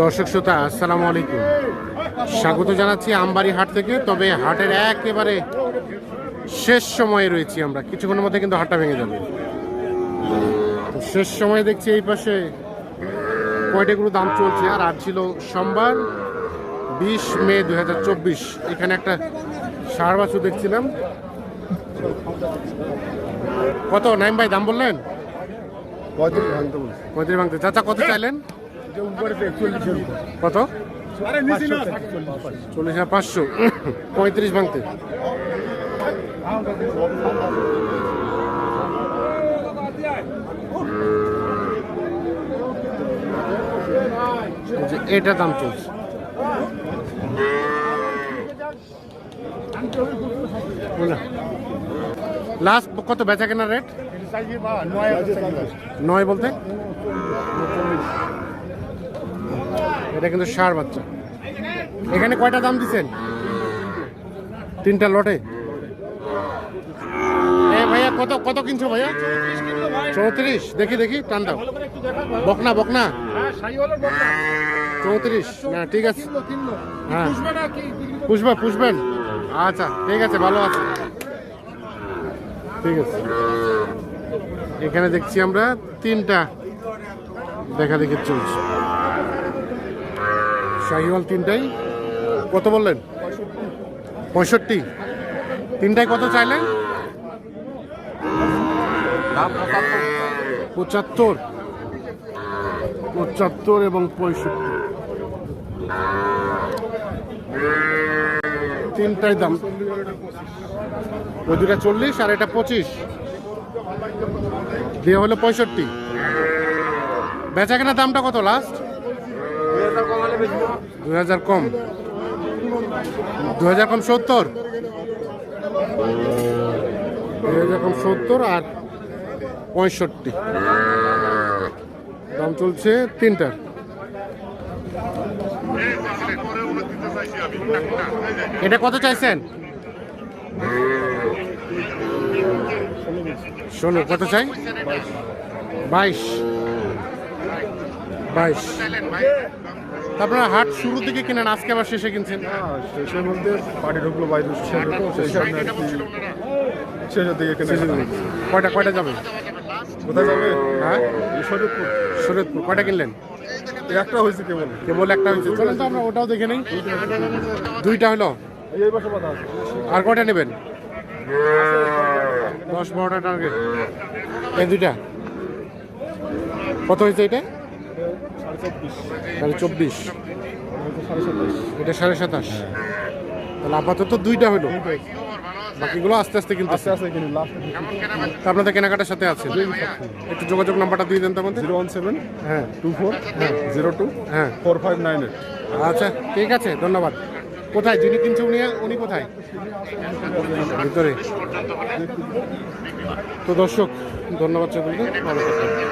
দর্শক শ্রোতা আসসালামু আলাইকুম, স্বাগত জানাচ্ছি আমবাড়ি হাট থেকে। তবে হাটের একেবারে শেষ সময়ে রয়েছি আমরা, কিছুক্ষণের মধ্যে কিন্তু হাটটা ভেঙে যাবে। তো শেষ সময়ে দেখছি এই পাশে কয়টাগুলো দাম চলছে। আর আজ ছিল সোমবার 20 মে 2024। এখানে একটা ষাঁড় বাছুর দেখছিলাম। কত নাইম ভাই দাম বললেন? 35 ভাঙতে। চাচা কত চাইলেন? কত? 40,500। 35 ভাঙতে। এটা দাম চলছে। লাস্ট কত বেচা কেনার রেট? 9 বলতে এটা কিন্তু ষাঁড় বাচ্চা। এখানে কয়টা দাম দিচ্ছেন? 3টা লটে। ভাইয়া কত কত কিনছো ভাইয়া? 34। দেখি দেখি টান দাও। বকনা বকনা 34 না, ঠিক আছে। হ্যাঁ পুষবেন। আচ্ছা ঠিক আছে, ভালো আছে, ঠিক আছে। এখানে দেখছি আমরা 3টা দেখা দেখি চলছে। শাহিওয়াল 3টাই। কত বললেন? 65। 3টায় কত চাইলেন? 75 এবং 65। 3টাই দাম। ওই দুটা 40 আর এটা 25 দিয়ে হলো 65। বেচা কেনার দামটা কত লাস্ট? 2000 কম। 2000 কম 70। 2000 কম 70 আর 65 দাম চলছে 3টার। এটা কত চাইছেন? 16। কত চাই? 22। আপনারা হাট শুরুর দিকে কিনেন, আজকে আবার শেষে কিনছেন? শেষের মধ্যে পার্টি ঢুকলো বাইরে, শেষের দিকে কয়টা যাবে? কোথায় যাবে? হ্যাঁ শরীয়তপুর। কয়টা কিনলেন? একটা হয়েছে কেবল একটা হয়েছে। চলেন তো আমরা ওটাও দেখে নেই। 2টা হলো। এই বছর কথা আছে। আর কয়টা নেবেন? 10-12টা টার্গেট। এই 2টা কত হয়েছে? এটা 24। এটা 27.5। তাহলে আপাতত 2টা হলো, বাকিগুলো আস্তে আস্তে কিনতে আপনাদের কেনাকাটার সাথে আছে। একটু যোগাযোগ নাম্বারটা দিয়ে দেন তো আমাদের। 017 হ্যাঁ 24 02 হ্যাঁ 4598। আচ্ছা ঠিক আছে, ধন্যবাদ। কোথায় যিনি কিনছে উনি কোথায়? ভিতরে। তো দর্শক ধন্যবাদ সকলকে, ভালো থাকবেন।